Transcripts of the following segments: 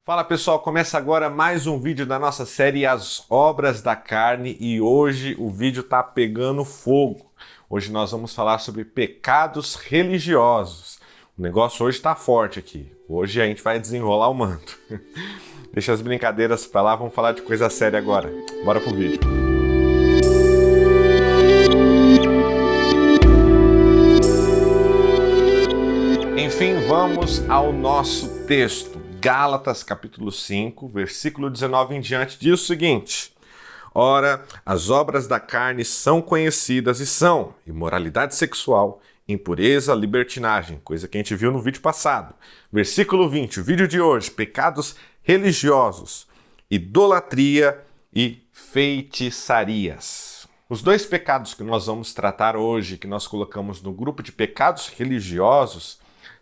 Fala pessoal, começa agora mais um vídeo da nossa série As Obras da Carne e hoje o vídeo tá pegando fogo. Hoje nós vamos falar sobre pecados religiosos. O negócio hoje tá forte aqui. Hoje a gente vai desenrolar o manto. Deixa as brincadeiras pra lá, vamos falar de coisa séria agora. Bora pro vídeo. Enfim, vamos ao nosso texto. Gálatas capítulo 5, versículo 19 em diante, diz o seguinte: Ora, as obras da carne são conhecidas e são imoralidade sexual, impureza, libertinagem, coisa que a gente viu no vídeo passado. Versículo 20, o vídeo de hoje, pecados religiosos, idolatria e feitiçarias. Os dois pecados que nós vamos tratar hoje, que nós colocamos no grupo de pecados religiosos,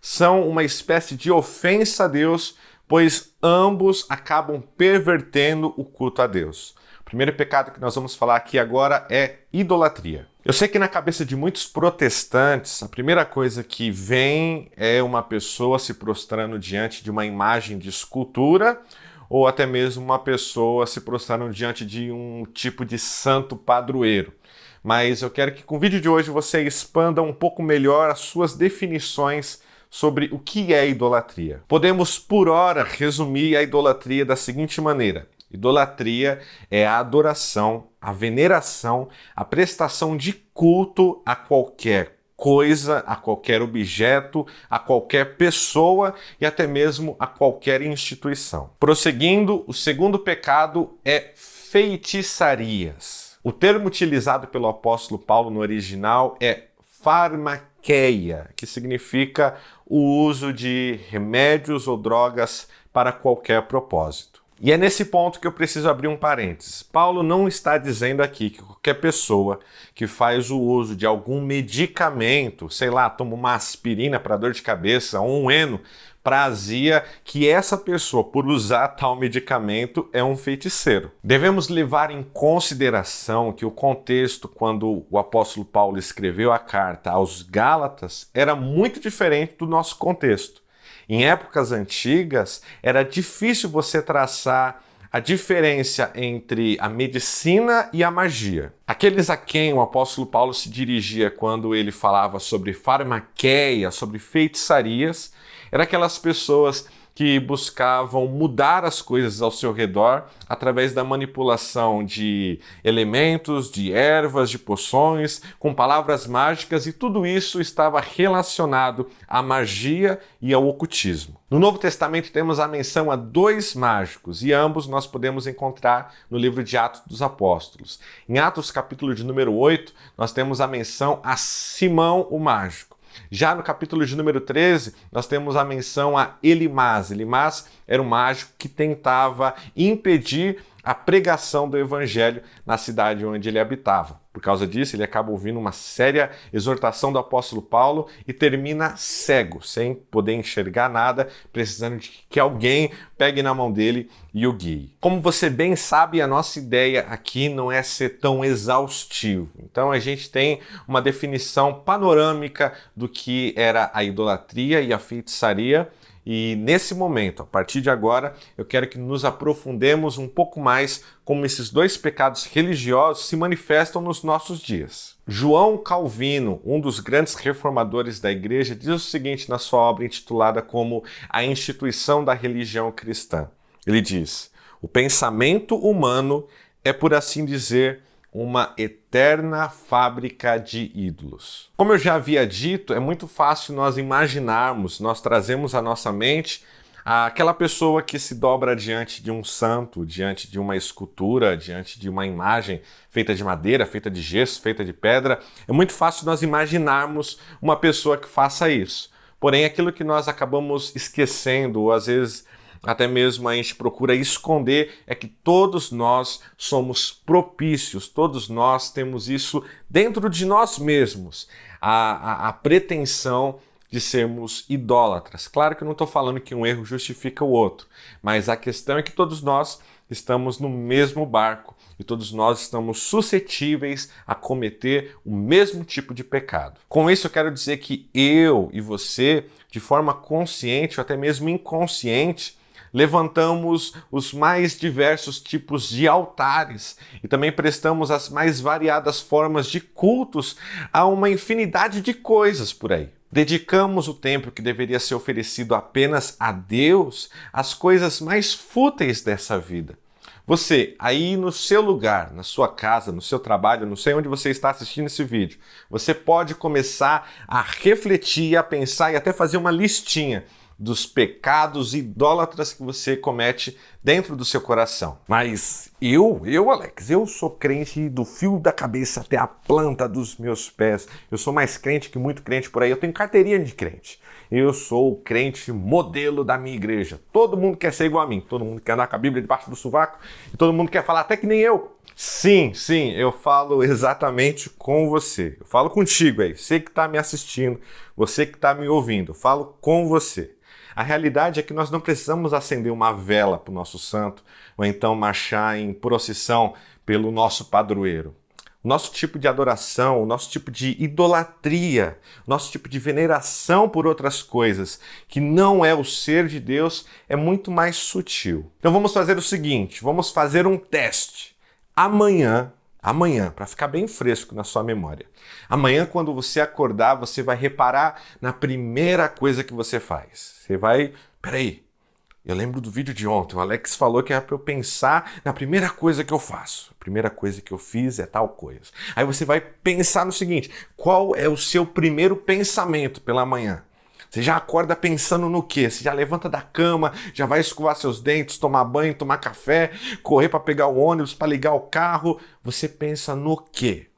são uma espécie de ofensa a Deus, pois ambos acabam pervertendo o culto a Deus. O primeiro pecado que nós vamos falar aqui agora é idolatria. Eu sei que na cabeça de muitos protestantes, a primeira coisa que vem é uma pessoa se prostrando diante de uma imagem de escultura, ou até mesmo uma pessoa se prostrando diante de um tipo de santo padroeiro. Mas eu quero que com o vídeo de hoje você expanda um pouco melhor as suas definições sobre o que é idolatria. Podemos, por hora, resumir a idolatria da seguinte maneira: idolatria é a adoração, a veneração, a prestação de culto a qualquer coisa, a qualquer objeto, a qualquer pessoa e até mesmo a qualquer instituição. Prosseguindo, o segundo pecado é feitiçarias. O termo utilizado pelo apóstolo Paulo no original é farmaqueia, que significa o uso de remédios ou drogas para qualquer propósito. E é nesse ponto que eu preciso abrir um parênteses. Paulo não está dizendo aqui que qualquer pessoa que faz o uso de algum medicamento, sei lá, toma uma aspirina para dor de cabeça ou um Eno para azia, que essa pessoa, por usar tal medicamento, é um feiticeiro. Devemos levar em consideração que o contexto, quando o apóstolo Paulo escreveu a carta aos Gálatas, era muito diferente do nosso contexto. Em épocas antigas, era difícil você traçar a diferença entre a medicina e a magia. Aqueles a quem o apóstolo Paulo se dirigia quando ele falava sobre farmaqueia, sobre feitiçarias, eram aquelas pessoas que buscavam mudar as coisas ao seu redor através da manipulação de elementos, de ervas, de poções, com palavras mágicas, e tudo isso estava relacionado à magia e ao ocultismo. No Novo Testamento temos a menção a dois mágicos, e ambos nós podemos encontrar no livro de Atos dos Apóstolos. Em Atos capítulo de número 8, nós temos a menção a Simão o Mágico. Já no capítulo de número 13, nós temos a menção a Elimás. Elimás era um mágico que tentava impedir a pregação do evangelho na cidade onde ele habitava. Por causa disso, ele acaba ouvindo uma séria exortação do apóstolo Paulo e termina cego, sem poder enxergar nada, precisando de que alguém pegue na mão dele e o guie. Como você bem sabe, a nossa ideia aqui não é ser tão exaustivo. Então a gente tem uma definição panorâmica do que era a idolatria e a feitiçaria. E nesse momento, a partir de agora, eu quero que nos aprofundemos um pouco mais como esses dois pecados religiosos se manifestam nos nossos dias. João Calvino, um dos grandes reformadores da igreja, diz o seguinte na sua obra intitulada como A Instituição da Religião Cristã. Ele diz: o pensamento humano é, por assim dizer, uma eterna fábrica de ídolos. Como eu já havia dito, é muito fácil nós imaginarmos, nós trazemos à nossa mente aquela pessoa que se dobra diante de um santo, diante de uma escultura, diante de uma imagem feita de madeira, feita de gesso, feita de pedra. É muito fácil nós imaginarmos uma pessoa que faça isso. Porém, aquilo que nós acabamos esquecendo, ou às vezes até mesmo a gente procura esconder, é que todos nós somos propícios, todos nós temos isso dentro de nós mesmos, a pretensão de sermos idólatras. Claro que eu não estou falando que um erro justifica o outro, mas a questão é que todos nós estamos no mesmo barco e todos nós estamos suscetíveis a cometer o mesmo tipo de pecado. Com isso eu quero dizer que eu e você, de forma consciente ou até mesmo inconsciente, levantamos os mais diversos tipos de altares e também prestamos as mais variadas formas de cultos a uma infinidade de coisas por aí. Dedicamos o tempo que deveria ser oferecido apenas a Deus às coisas mais fúteis dessa vida. Você, aí no seu lugar, na sua casa, no seu trabalho, não sei onde você está assistindo esse vídeo, você pode começar a refletir, a pensar e até fazer uma listinha dos pecados idólatras que você comete dentro do seu coração. Mas Alex, eu sou crente do fio da cabeça até a planta dos meus pés. Eu sou mais crente que muito crente por aí. Eu tenho carteirinha de crente. Eu sou o crente modelo da minha igreja. Todo mundo quer ser igual a mim. Todo mundo quer andar com a Bíblia debaixo do sovaco. E todo mundo quer falar até que nem eu. Sim, eu falo exatamente com você. Eu falo contigo aí. Você que está me assistindo, você que está me ouvindo. Eu falo com você. A realidade é que nós não precisamos acender uma vela para o nosso santo ou então marchar em procissão pelo nosso padroeiro. O nosso tipo de adoração, o nosso tipo de idolatria, o nosso tipo de veneração por outras coisas, que não é o ser de Deus, é muito mais sutil. Então vamos fazer o seguinte, vamos fazer um teste. Amanhã, para ficar bem fresco na sua memória, amanhã quando você acordar, você vai reparar na primeira coisa que você faz. Você vai, peraí, eu lembro do vídeo de ontem, o Alex falou que era para eu pensar na primeira coisa que eu faço. A primeira coisa que eu fiz é tal coisa. Aí você vai pensar no seguinte, qual é o seu primeiro pensamento pela manhã? Você já acorda pensando no quê? Você já levanta da cama, já vai escovar seus dentes, tomar banho, tomar café, correr para pegar o ônibus, para ligar o carro. Você pensa no quê?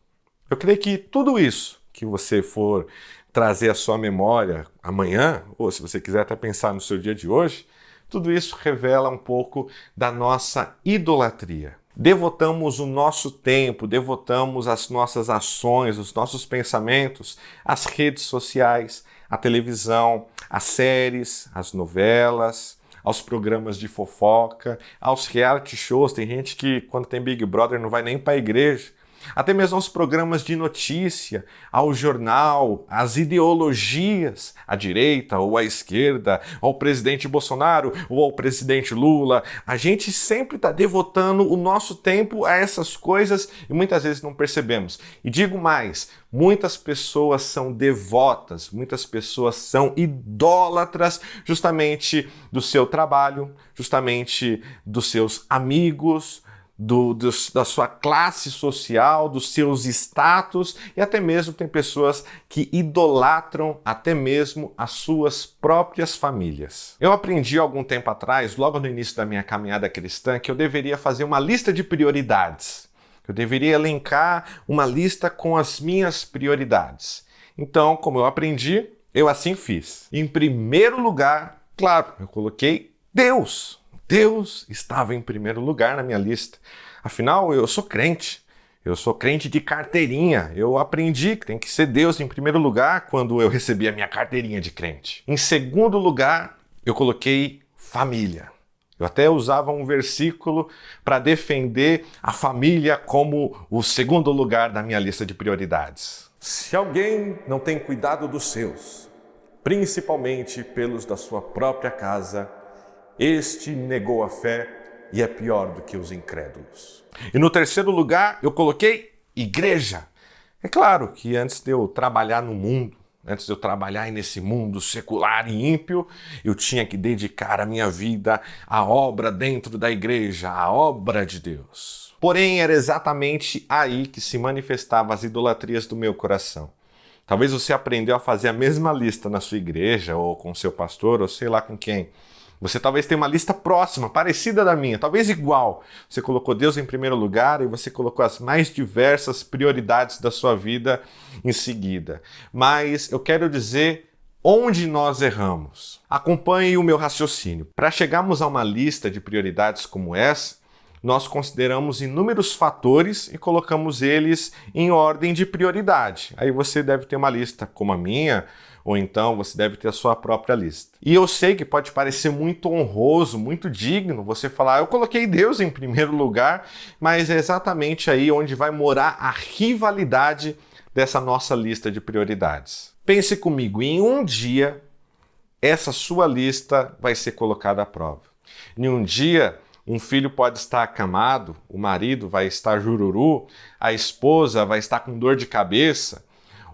Eu creio que tudo isso que você for trazer à sua memória amanhã, ou se você quiser até pensar no seu dia de hoje, tudo isso revela um pouco da nossa idolatria. Devotamos o nosso tempo, devotamos as nossas ações, os nossos pensamentos às redes sociais, à televisão, às séries, às novelas, aos programas de fofoca, aos reality shows. Tem gente que, quando tem Big Brother, não vai nem para a igreja. Até mesmo aos programas de notícia, ao jornal, às ideologias, à direita ou à esquerda, ao presidente Bolsonaro ou ao presidente Lula. A gente sempre está devotando o nosso tempo a essas coisas e muitas vezes não percebemos. E digo mais, muitas pessoas são devotas, muitas pessoas são idólatras justamente do seu trabalho, justamente dos seus amigos, da sua classe social, dos seus status e até mesmo tem pessoas que idolatram até mesmo as suas próprias famílias. Eu aprendi algum tempo atrás, logo no início da minha caminhada cristã, que eu deveria fazer uma lista de prioridades. Eu deveria elencar uma lista com as minhas prioridades. Então, como eu aprendi, eu assim fiz. Em primeiro lugar, claro, eu coloquei Deus. Deus estava em primeiro lugar na minha lista. Afinal, eu sou crente. Eu sou crente de carteirinha. Eu aprendi que tem que ser Deus em primeiro lugar quando eu recebi a minha carteirinha de crente. Em segundo lugar, eu coloquei família. Eu até usava um versículo para defender a família como o segundo lugar da minha lista de prioridades. Se alguém não tem cuidado dos seus, principalmente pelos da sua própria casa, este negou a fé e é pior do que os incrédulos. E no terceiro lugar, eu coloquei igreja. É claro que antes de eu trabalhar no mundo, antes de eu trabalhar nesse mundo secular e ímpio, eu tinha que dedicar a minha vida à obra dentro da igreja, à obra de Deus. Porém, era exatamente aí que se manifestavam as idolatrias do meu coração. Talvez você aprendeu a fazer a mesma lista na sua igreja, ou com seu pastor, ou sei lá com quem. Você talvez tenha uma lista próxima, parecida da minha, talvez igual. Você colocou Deus em primeiro lugar e você colocou as mais diversas prioridades da sua vida em seguida. Mas eu quero dizer onde nós erramos. Acompanhe o meu raciocínio. Para chegarmos a uma lista de prioridades como essa, nós consideramos inúmeros fatores e colocamos eles em ordem de prioridade. Aí você deve ter uma lista como a minha, ou então você deve ter a sua própria lista. E eu sei que pode parecer muito honroso, muito digno você falar, eu coloquei Deus em primeiro lugar, mas é exatamente aí onde vai morar a rivalidade dessa nossa lista de prioridades. Pense comigo, em um dia, essa sua lista vai ser colocada à prova. Em um dia, um filho pode estar acamado, o marido vai estar jururu, a esposa vai estar com dor de cabeça,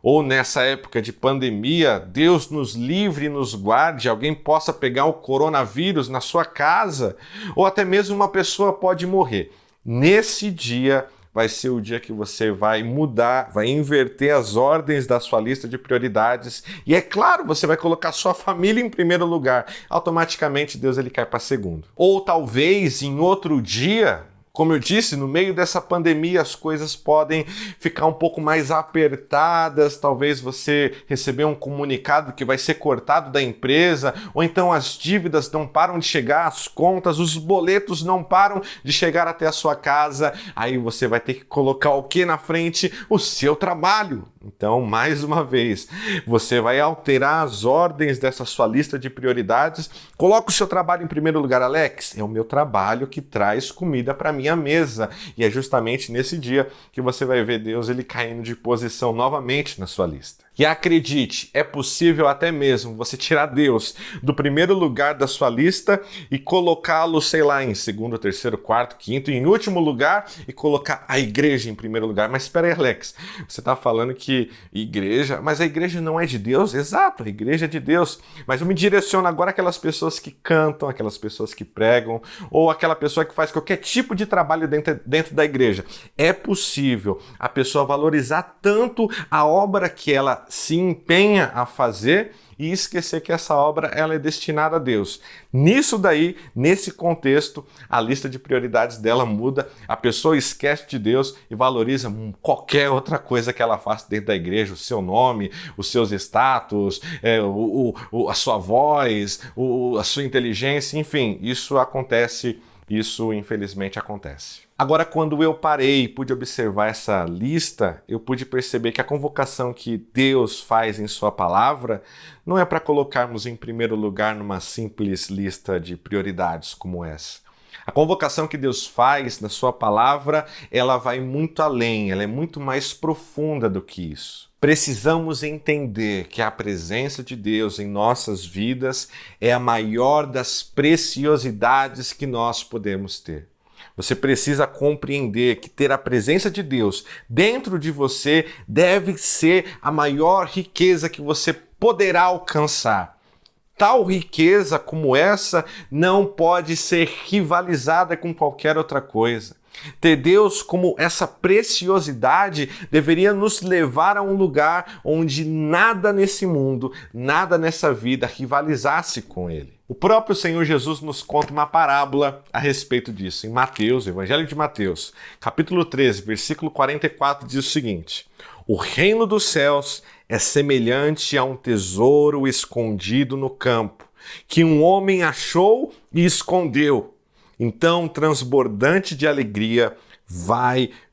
ou nessa época de pandemia, Deus nos livre e nos guarde, alguém possa pegar o coronavírus na sua casa, ou até mesmo uma pessoa pode morrer. Nesse dia, vai ser o dia que você vai mudar, vai inverter as ordens da sua lista de prioridades. E é claro, você vai colocar sua família em primeiro lugar. Automaticamente, Deus ele cai para segundo. Ou talvez em outro dia, como eu disse, no meio dessa pandemia as coisas podem ficar um pouco mais apertadas, talvez você receber um comunicado que vai ser cortado da empresa, ou então as dívidas não param de chegar, as contas, os boletos não param de chegar até a sua casa, aí você vai ter que colocar o que na frente? O seu trabalho. Então, mais uma vez, você vai alterar as ordens dessa sua lista de prioridades. Coloca o seu trabalho em primeiro lugar, Alex. É o meu trabalho que traz comida para minha mesa. E é justamente nesse dia que você vai ver Deus ele caindo de posição novamente na sua lista. E acredite, é possível até mesmo você tirar Deus do primeiro lugar da sua lista e colocá-lo, sei lá, em segundo, terceiro, quarto, quinto, em último lugar e colocar a igreja em primeiro lugar. Mas espera aí, Alex, você está falando que igreja, mas a igreja não é de Deus? Exato, a igreja é de Deus. Mas eu me direciono agora àquelas pessoas que cantam, aquelas pessoas que pregam, ou aquela pessoa que faz qualquer tipo de trabalho dentro da igreja. É possível a pessoa valorizar tanto a obra que ela se empenha a fazer e esquecer que essa obra ela é destinada a Deus. Nisso daí, nesse contexto, a lista de prioridades dela muda, a pessoa esquece de Deus e valoriza qualquer outra coisa que ela faça dentro da igreja, o seu nome, os seus status, a sua voz, a sua inteligência, enfim, isso acontece. Isso, infelizmente, acontece. Agora, quando eu parei e pude observar essa lista, eu pude perceber que a convocação que Deus faz em sua palavra não é para colocarmos em primeiro lugar numa simples lista de prioridades como essa. A convocação que Deus faz na sua palavra, ela vai muito além, ela é muito mais profunda do que isso. Precisamos entender que a presença de Deus em nossas vidas é a maior das preciosidades que nós podemos ter. Você precisa compreender que ter a presença de Deus dentro de você deve ser a maior riqueza que você poderá alcançar. Tal riqueza como essa não pode ser rivalizada com qualquer outra coisa. Ter Deus como essa preciosidade deveria nos levar a um lugar onde nada nesse mundo, nada nessa vida rivalizasse com Ele. O próprio Senhor Jesus nos conta uma parábola a respeito disso. Em Mateus, Evangelho de Mateus, capítulo 13, versículo 44, diz o seguinte: o reino dos céus é semelhante a um tesouro escondido no campo, que um homem achou e escondeu. Então, transbordante de alegria,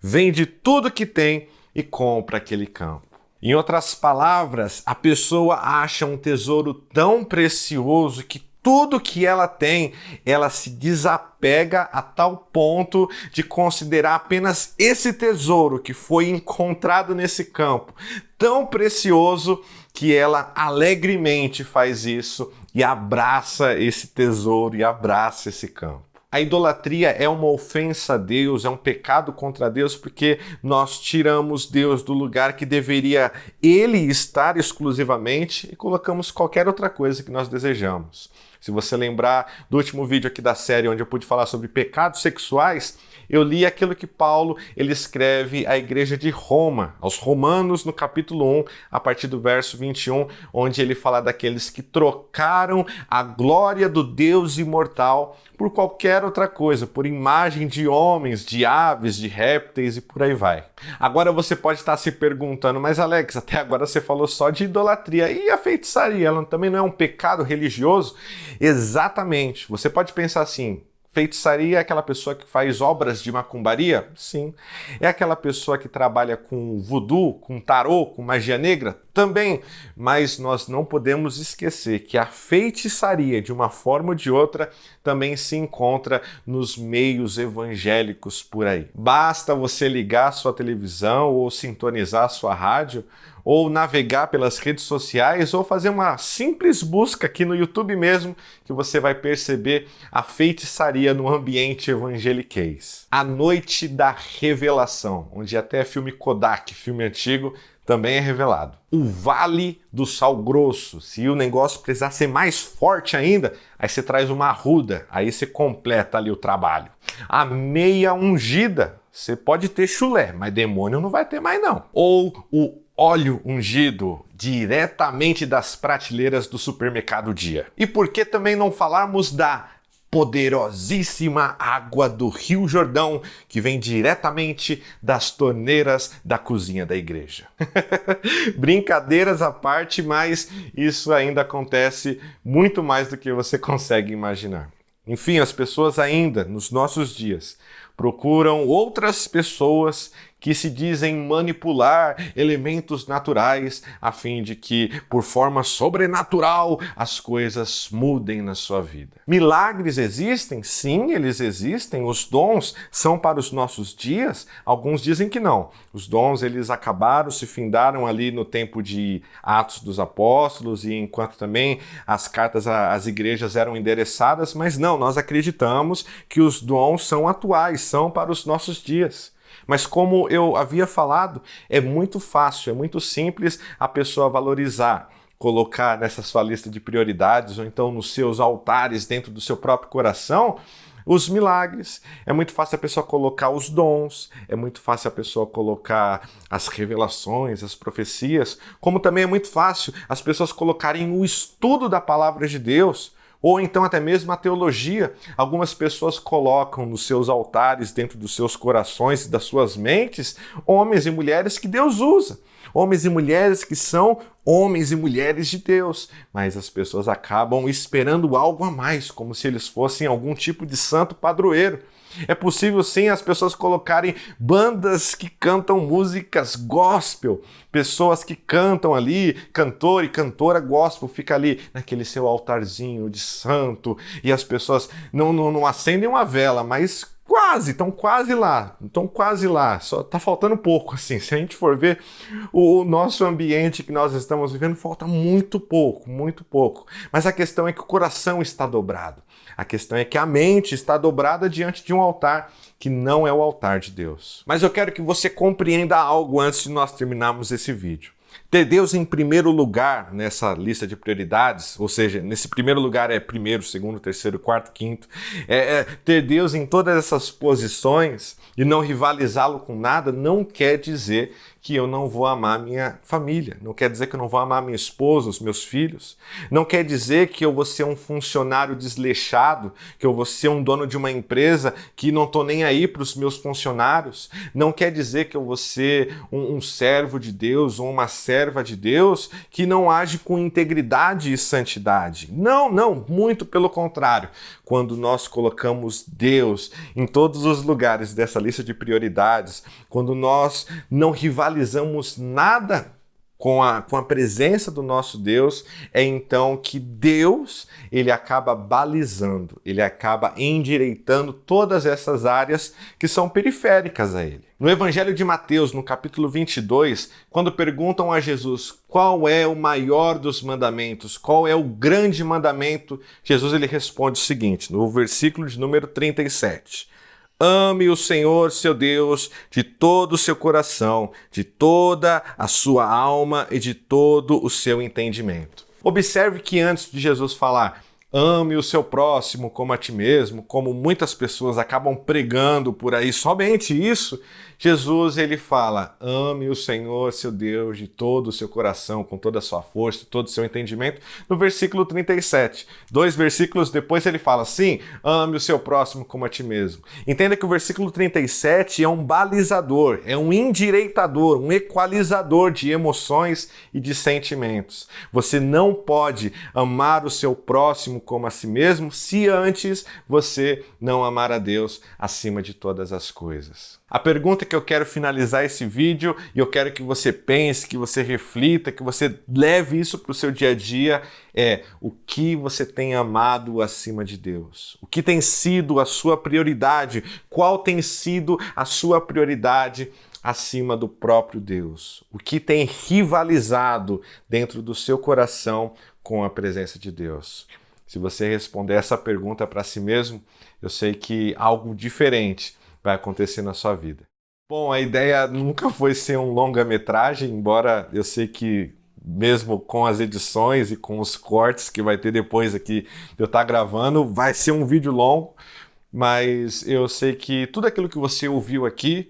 vende tudo que tem e compra aquele campo. Em outras palavras, a pessoa acha um tesouro tão precioso que tudo que ela tem, ela se desapega a tal ponto de considerar apenas esse tesouro que foi encontrado nesse campo tão precioso que ela alegremente faz isso e abraça esse tesouro e abraça esse campo. A idolatria é uma ofensa a Deus, é um pecado contra Deus, porque nós tiramos Deus do lugar que deveria Ele estar exclusivamente e colocamos qualquer outra coisa que nós desejamos. Se você lembrar do último vídeo aqui da série onde eu pude falar sobre pecados sexuais, eu li aquilo que Paulo ele escreve à igreja de Roma, aos Romanos, no capítulo 1, a partir do verso 21, onde ele fala daqueles que trocaram a glória do Deus imortal por qualquer outra coisa, por imagem de homens, de aves, de répteis e por aí vai. Agora você pode estar se perguntando, mas Alex, até agora você falou só de idolatria e a feitiçaria, ela também não é um pecado religioso? Exatamente, você pode pensar assim, feitiçaria é aquela pessoa que faz obras de macumbaria? Sim. É aquela pessoa que trabalha com voodoo, com tarô, com magia negra? Também. Mas nós não podemos esquecer que a feitiçaria, de uma forma ou de outra, também se encontra nos meios evangélicos por aí. Basta você ligar sua televisão ou sintonizar sua rádio, ou navegar pelas redes sociais, ou fazer uma simples busca aqui no YouTube mesmo, que você vai perceber a feitiçaria no ambiente evangeliquez. A Noite da Revelação, onde até filme Kodak, filme antigo, também é revelado. O Vale do Sal Grosso, se o negócio precisar ser mais forte ainda, aí você traz uma arruda, aí você completa ali o trabalho. A Meia Ungida, você pode ter chulé, mas demônio não vai ter mais não. Ou o óleo ungido, diretamente das prateleiras do supermercado Dia. E por que também não falarmos da poderosíssima água do Rio Jordão, que vem diretamente das torneiras da cozinha da igreja? Brincadeiras à parte, mas isso ainda acontece muito mais do que você consegue imaginar. Enfim, as pessoas ainda, nos nossos dias, procuram outras pessoas que se dizem manipular elementos naturais a fim de que, por forma sobrenatural, as coisas mudem na sua vida. Milagres existem? Sim, eles existem. Os dons são para os nossos dias? Alguns dizem que não. Os dons, eles acabaram, se findaram ali no tempo de Atos dos Apóstolos e enquanto também as cartas às igrejas eram endereçadas, mas não, nós acreditamos que os dons são atuais, são para os nossos dias. Mas como eu havia falado, é muito fácil, é muito simples a pessoa valorizar, colocar nessa sua lista de prioridades ou então nos seus altares dentro do seu próprio coração os milagres. É muito fácil a pessoa colocar os dons, é muito fácil a pessoa colocar as revelações, as profecias, como também é muito fácil as pessoas colocarem o estudo da palavra de Deus, ou então até mesmo a teologia. Algumas pessoas colocam nos seus altares, dentro dos seus corações e das suas mentes, homens e mulheres que Deus usa. Homens e mulheres que são homens e mulheres de Deus. Mas as pessoas acabam esperando algo a mais, como se eles fossem algum tipo de santo padroeiro. É possível sim as pessoas colocarem bandas que cantam músicas gospel, pessoas que cantam ali, cantor e cantora gospel, fica ali naquele seu altarzinho de santo e as pessoas não acendem uma vela, mas estão quase lá, só tá faltando pouco, assim, se a gente for ver o nosso ambiente que nós estamos vivendo, falta muito pouco, mas a questão é que o coração está dobrado, a questão é que a mente está dobrada diante de um altar que não é o altar de Deus. Mas eu quero que você compreenda algo antes de nós terminarmos esse vídeo. Ter Deus em primeiro lugar nessa lista de prioridades, ou seja, nesse primeiro lugar é primeiro, segundo, terceiro, quarto, quinto, ter Deus em todas essas posições e não rivalizá-lo com nada, não quer dizer que eu não vou amar minha família, não quer dizer que eu não vou amar minha esposa, os meus filhos, não quer dizer que eu vou ser um funcionário desleixado, que eu vou ser um dono de uma empresa que não estou nem aí para os meus funcionários, não quer dizer que eu vou ser um servo de Deus ou uma serva de Deus que não age com integridade e santidade. Não, muito pelo contrário. Quando nós colocamos Deus em todos os lugares dessa lista de prioridades, quando nós não rivalizamos nada com a presença do nosso Deus, é então que Deus ele acaba balizando, ele acaba endireitando todas essas áreas que são periféricas a ele. No Evangelho de Mateus, no capítulo 22, quando perguntam a Jesus qual é o maior dos mandamentos, qual é o grande mandamento, Jesus ele responde o seguinte, no versículo de número 37. Ame o Senhor, seu Deus, de todo o seu coração, de toda a sua alma e de todo o seu entendimento. Observe que antes de Jesus falar, ame o seu próximo como a ti mesmo, como muitas pessoas acabam pregando por aí, somente isso, Jesus ele fala, ame o Senhor, seu Deus, de todo o seu coração, com toda a sua força, todo o seu entendimento, no versículo 37. 2 versículos depois ele fala, sim, ame o seu próximo como a ti mesmo. Entenda que o versículo 37 é um balizador, é um endireitador, um equalizador de emoções e de sentimentos. Você não pode amar o seu próximo próximo como a si mesmo, se antes você não amar a Deus acima de todas as coisas. A pergunta que eu quero finalizar esse vídeo, e eu quero que você pense, que você reflita, que você leve isso para o seu dia a dia, é: o que você tem amado acima de Deus? O que tem sido a sua prioridade? Qual tem sido a sua prioridade acima do próprio Deus? O que tem rivalizado dentro do seu coração com a presença de Deus? Se você responder essa pergunta para si mesmo, eu sei que algo diferente vai acontecer na sua vida. Bom, a ideia nunca foi ser um longa-metragem, embora eu sei que mesmo com as edições e com os cortes que vai ter depois aqui de eu estar gravando, vai ser um vídeo longo, mas eu sei que tudo aquilo que você ouviu aqui,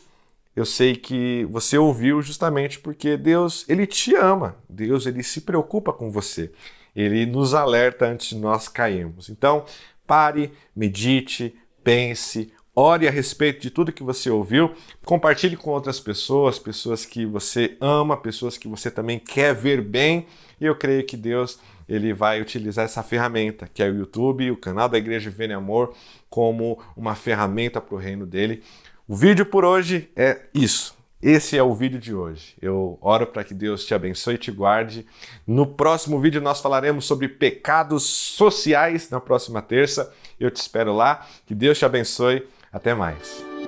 eu sei que você ouviu justamente porque Deus, Ele te ama. Deus, Ele se preocupa com você. Ele nos alerta antes de nós cairmos. Então, pare, medite, pense, ore a respeito de tudo que você ouviu, compartilhe com outras pessoas, pessoas que você ama, pessoas que você também quer ver bem, e eu creio que Deus, Ele vai utilizar essa ferramenta, que é o YouTube, o canal da Igreja Viver em Amor, como uma ferramenta para o reino dele. O vídeo por hoje é isso. Esse é o vídeo de hoje. Eu oro para que Deus te abençoe e te guarde. No próximo vídeo nós falaremos sobre pecados sociais, na próxima terça. Eu te espero lá. Que Deus te abençoe. Até mais.